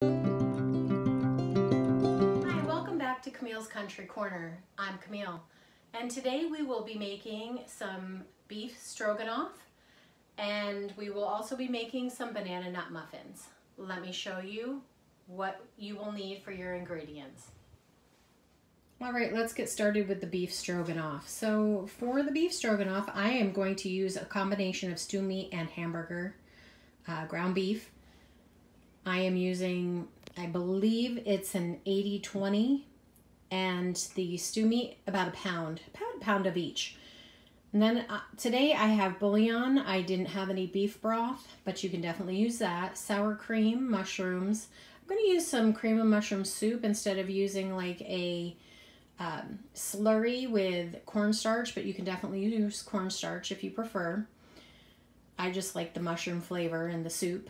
Hi, welcome back to Camille's Country Corner. I'm Camille, and today we will be making some beef stroganoff, and we will also be making some banana nut muffins. Let me show you what you will need for your ingredients. All right, let's get started with the beef stroganoff. So for the beef stroganoff, I am going to use a combination of stew meat and hamburger ground beef. I am using, I believe it's an 80-20, and the stew meat about a pound of each. And then today I have bouillon. I didn't have any beef broth, but you can definitely use that. Sour cream, mushrooms. I'm going to use some cream of mushroom soup instead of using like a slurry with cornstarch, but you can definitely use cornstarch if you prefer. I just like the mushroom flavor in the soup.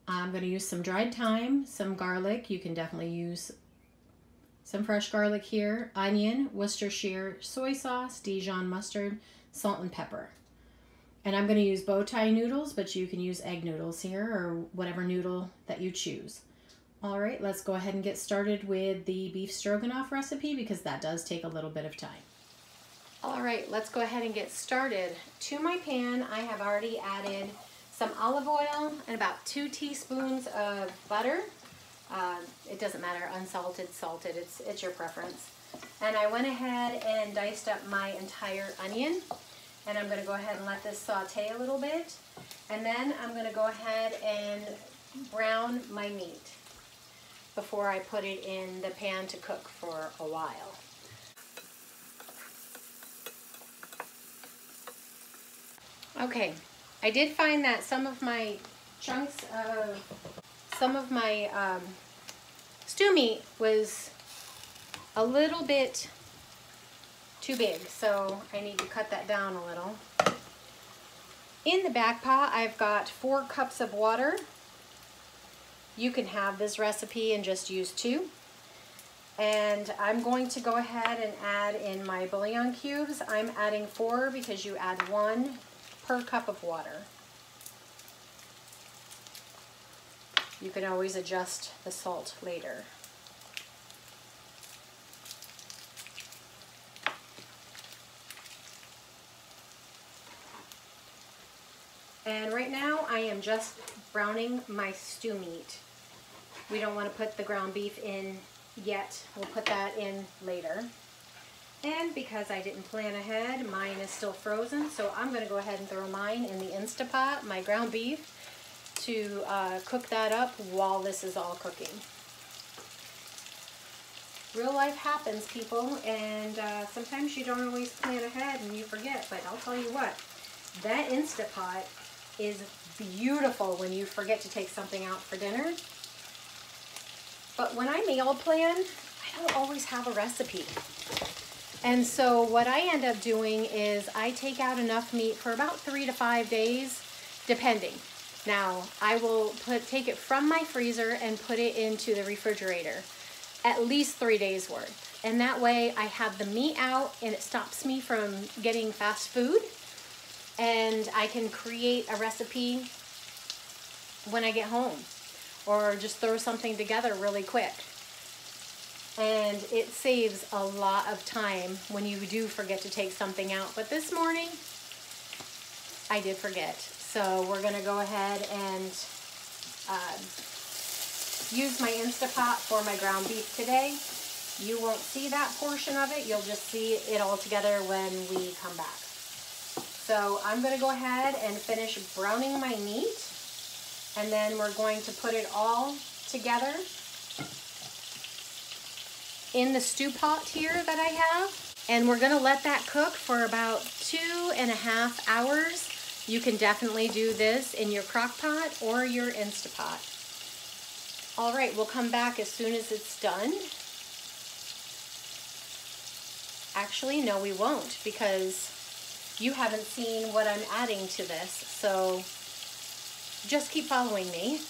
I'm going to use some dried thyme, some garlic. You can definitely use some fresh garlic here, onion, Worcestershire, soy sauce, Dijon mustard, salt and pepper. And I'm going to use bow tie noodles, but you can use egg noodles here or whatever noodle that you choose. All right, let's go ahead and get started with the beef stroganoff recipe because that does take a little bit of time. All right, let's go ahead and get started. To my pan, I have already added some olive oil and about 2 teaspoons of butter. It doesn't matter, unsalted, salted, it's your preference. And I went ahead and diced up my entire onion. And I'm gonna go ahead and let this saute a little bit. And then I'm gonna go ahead and brown my meat before I put it in the pan to cook for a while. Okay, I did find that some of my chunks of, stew meat was a little bit too big, so I need to cut that down a little. In the back pot, I've got 4 cups of water. You can have this recipe and just use 2. And I'm going to go ahead and add in my bouillon cubes. I'm adding 4 because you add 1 per cup of water. You can always adjust the salt later. And right now I am just browning my stew meat. We don't want to put the ground beef in yet. We'll put that in later. And because I didn't plan ahead, mine is still frozen, so I'm going to go ahead and throw mine in the Instapot, my ground beef, to cook that up while this is all cooking. Real life happens, people, and sometimes you don't always plan ahead and you forget, but I'll tell you what, that Instapot is beautiful when you forget to take something out for dinner. But when I meal plan, I don't always have a recipe. And so what I end up doing is I take out enough meat for about 3 to 5 days, depending. Now, I will take it from my freezer and put it into the refrigerator, at least 3 days worth. And that way I have the meat out and it stops me from getting fast food. And I can create a recipe when I get home or just throw something together really quick. And it saves a lot of time when you do forget to take something out. But this morning, I did forget. So we're gonna go ahead and use my Instapot for my ground beef today. You won't see that portion of it. You'll just see it all together when we come back. So I'm gonna go ahead and finish browning my meat. And then we're going to put it all together in the stew pot here that I have. And we're gonna let that cook for about 2.5 hours. You can definitely do this in your crock pot or your Instapot. All right, we'll come back as soon as it's done. Actually, no, we won't, because you haven't seen what I'm adding to this. So just keep following me.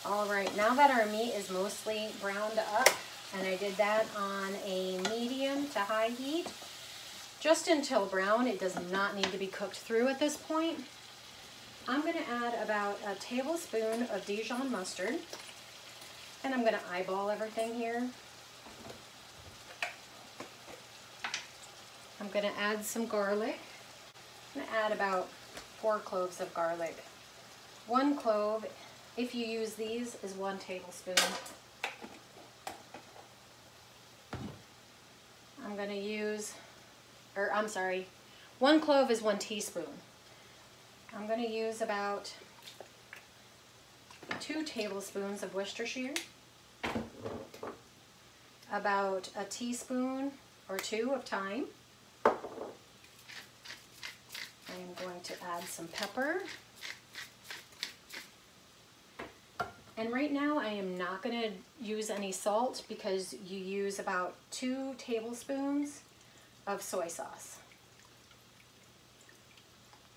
All right, now that our meat is mostly browned up, and I did that on a medium to high heat, just until brown. It does not need to be cooked through at this point. I'm going to add about a tablespoon of Dijon mustard, and I'm going to eyeball everything here. I'm going to add some garlic. I'm going to add about 4 cloves of garlic. 1 clove, if you use these, is 1 tablespoon. I'm going to use, 1 clove is 1 teaspoon. I'm going to use about 2 tablespoons of Worcestershire, about a teaspoon or 2 of thyme. I'm going to add some pepper. And right now I am not going to use any salt because you use about 2 tablespoons of soy sauce.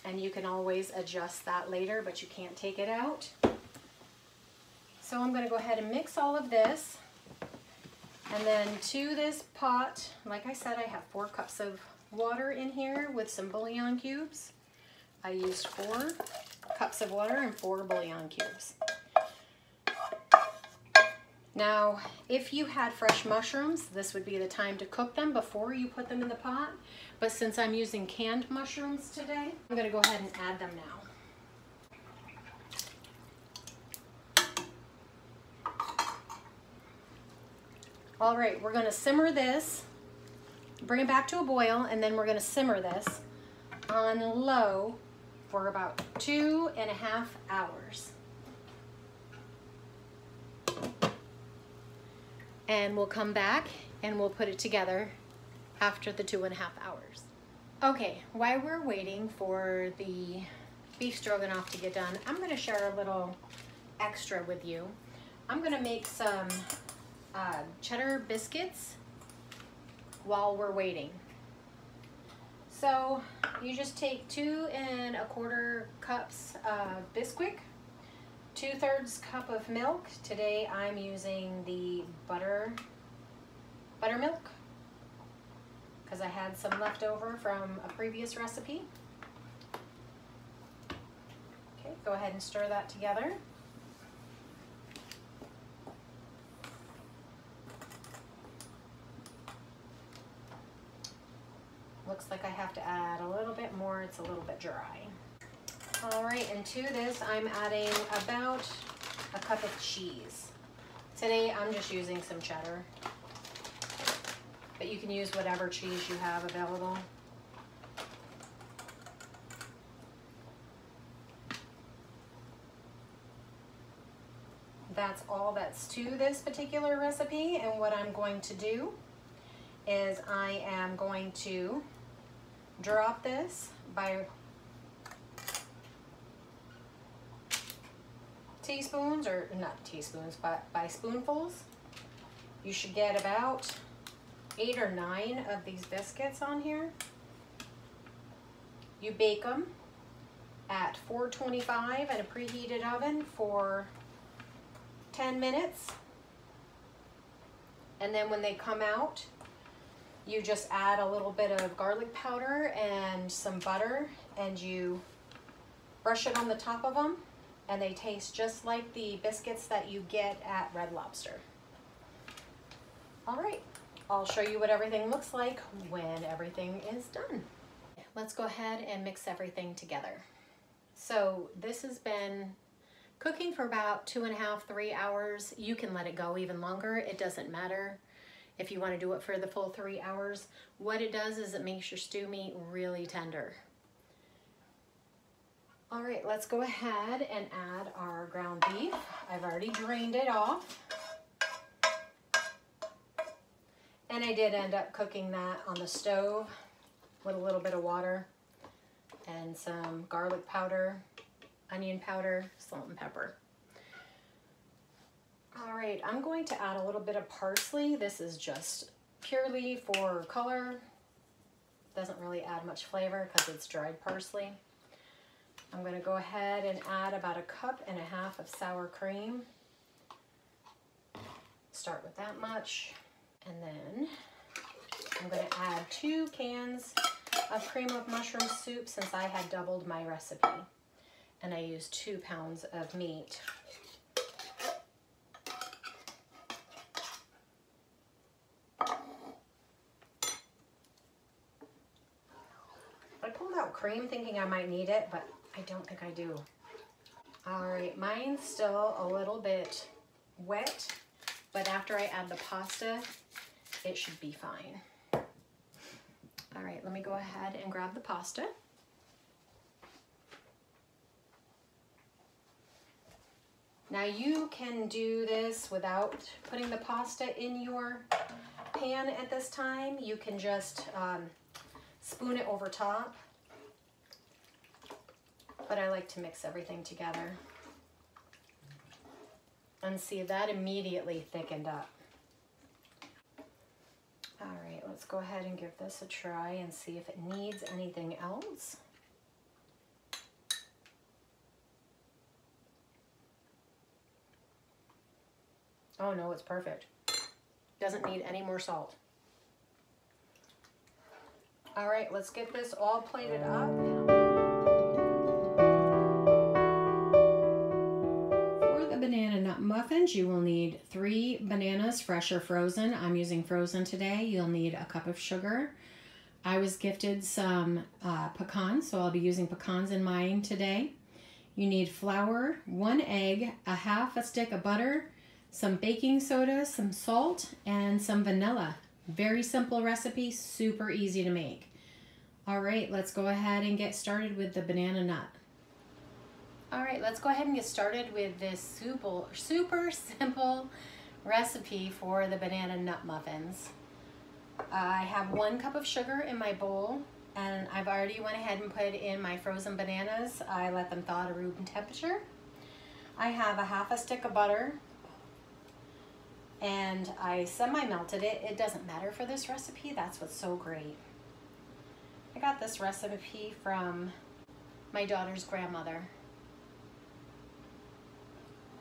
And you can always adjust that later, but you can't take it out. So I'm going to go ahead and mix all of this. And then to this pot, like I said, I have 4 cups of water in here with some bouillon cubes. I used 4 cups of water and 4 bouillon cubes. Now, if you had fresh mushrooms, this would be the time to cook them before you put them in the pot. But since I'm using canned mushrooms today, I'm going to go ahead and add them now. All right, we're going to simmer this, bring it back to a boil, and then we're going to simmer this on low for about 2.5 hours. And we'll come back and we'll put it together after the 2.5 hours. Okay, while we're waiting for the beef stroganoff to get done, I'm going to share a little extra with you. I'm going to make some cheddar biscuits while we're waiting. So you just take 2 1/4 cups of bisquick, 2/3 cup of milk. Today I'm using the buttermilk because I had some left over from a previous recipe. Okay, go ahead and stir that together. Looks like I have to add a little bit more, it's a little bit dry. All right, and to this I'm adding about a cup of cheese. Today I'm just using some cheddar, but you can use whatever cheese you have available. That's all that's to this particular recipe, and what I'm going to do is I am going to drop this by teaspoons, or not teaspoons, but by spoonfuls. You should get about 8 or 9 of these biscuits on here. You bake them at 425 in a preheated oven for 10 minutes. And then when they come out, you just add a little bit of garlic powder and some butter, and you brush it on the top of them, and they taste just like the biscuits that you get at Red Lobster. All right, I'll show you what everything looks like when everything is done. Let's go ahead and mix everything together. So this has been cooking for about 2.5, 3 hours. You can let it go even longer. It doesn't matter if you want to do it for the full 3 hours. What it does is it makes your stew meat really tender. All right, let's go ahead and add our ground beef. I've already drained it off. And I did end up cooking that on the stove with a little bit of water and some garlic powder, onion powder, salt and pepper. All right, I'm going to add a little bit of parsley. This is just purely for color. Doesn't really add much flavor because it's dried parsley. I'm going to go ahead and add about 1.5 cups of sour cream. Start with that much. And then I'm going to add 2 cans of cream of mushroom soup since I had doubled my recipe. and I use 2 pounds of meat. I pulled out cream thinking I might need it, but I don't think I do. All right, mine's still a little bit wet, but after I add the pasta, it should be fine. All right, let me go ahead and grab the pasta. Now you can do this without putting the pasta in your pan at this time. You can just spoon it over top, but I like to mix everything together. And see, that immediately thickened up. All right, let's go ahead and give this a try and see if it needs anything else. Oh no, it's perfect. Doesn't need any more salt. All right, let's get this all plated up. For the banana nut muffins, you will need 3 bananas, fresh or frozen. I'm using frozen today. You'll need a cup of sugar. I was gifted some pecans, so I'll be using pecans in mine today. You need flour, 1 egg, a half a stick of butter, some baking soda, some salt, and some vanilla. Very simple recipe, super easy to make. All right, let's go ahead and get started with the banana nut. All right, let's go ahead and get started with this super simple recipe for the banana nut muffins. I have 1 cup of sugar in my bowl, and I've already went ahead and put in my frozen bananas. I let them thaw to room temperature. I have a half a stick of butter, and I semi-melted it. It doesn't matter for this recipe. That's what's so great. I got this recipe from my daughter's grandmother,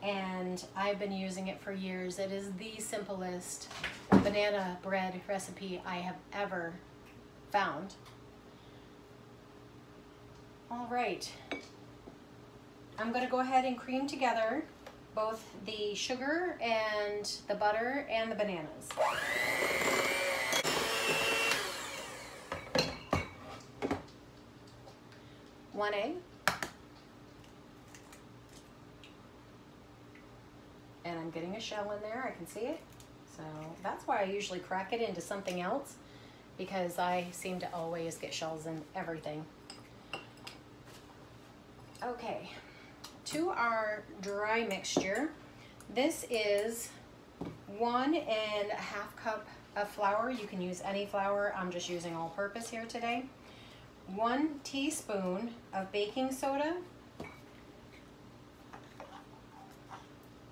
and I've been using it for years. It is the simplest banana bread recipe I have ever found. All right, I'm gonna go ahead and cream together both the sugar and the butter and the bananas. One egg. And I'm getting a shell in there, I can see it. So that's why I usually crack it into something else, because I seem to always get shells in everything. Okay. To our dry mixture, this is 1.5 cup of flour. You can use any flour. I'm just using all-purpose here today. 1 teaspoon of baking soda,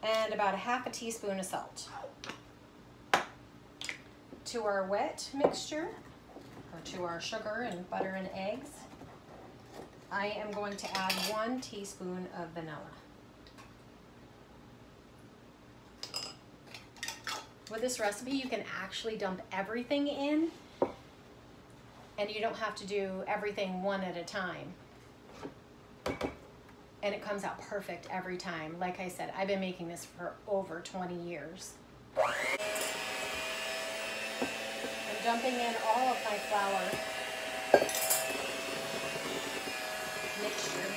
and about a half a teaspoon of salt. To our wet mixture, or to our sugar and butter and eggs, I am going to add 1 teaspoon of vanilla. With this recipe, you can actually dump everything in, and you don't have to do everything one at a time. And it comes out perfect every time. Like I said, I've been making this for over 20 years. I'm dumping in all of my flour mixture.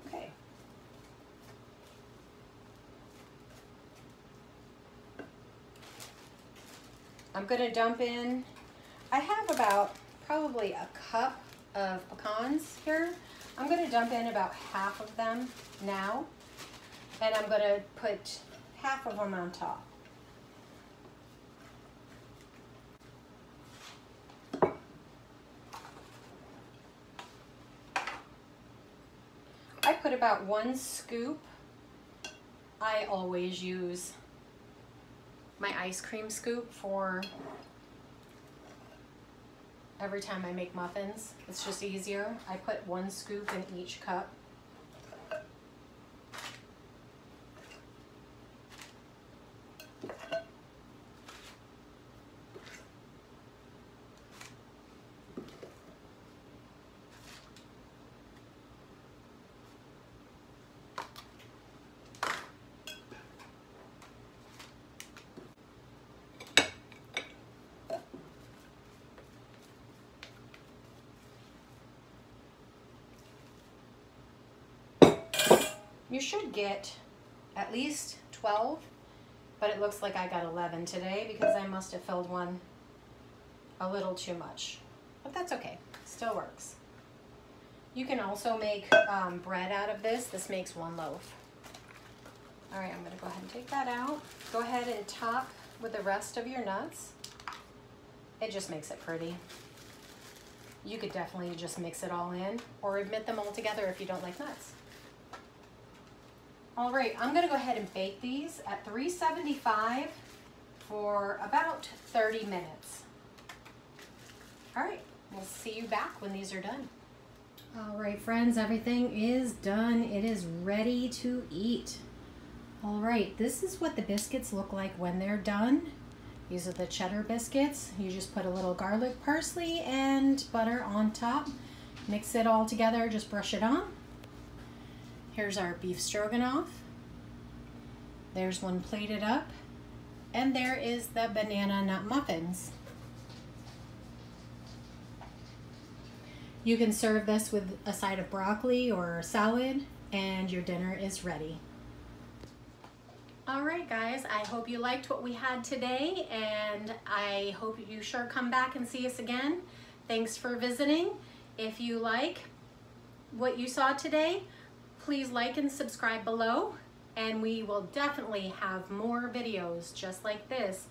Okay. I'm going to dump in, I have about probably a cup of pecans here. I'm going to dump in about half of them now, and I'm going to put half of them on top. I put about 1 scoop. I always use my ice cream scoop for every time I make muffins. It's just easier. I put 1 scoop in each cup. You should get at least 12, but it looks like I got 11 today because I must have filled one a little too much. But that's okay, still works. You can also make bread out of this. This makes 1 loaf. All right, I'm gonna go ahead and take that out. Go ahead and top with the rest of your nuts. It just makes it pretty. You could definitely just mix it all in or admit them all together if you don't like nuts. All right, I'm gonna go ahead and bake these at 375 for about 30 minutes. All right, we'll see you back when these are done. All right, friends, everything is done. It is ready to eat. All right, this is what the biscuits look like when they're done. These are the cheddar biscuits. You just put a little garlic, parsley, and butter on top. Mix it all together, just brush it on. Here's our beef stroganoff. There's one plated up. And there is the banana nut muffins. You can serve this with a side of broccoli or a salad, and your dinner is ready. All right, guys, I hope you liked what we had today, and I hope you sure come back and see us again. Thanks for visiting. If you like what you saw today, please like and subscribe below, and we will definitely have more videos just like this,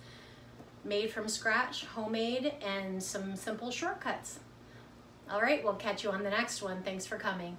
made from scratch, homemade, and some simple shortcuts. All right, we'll catch you on the next one. Thanks for coming.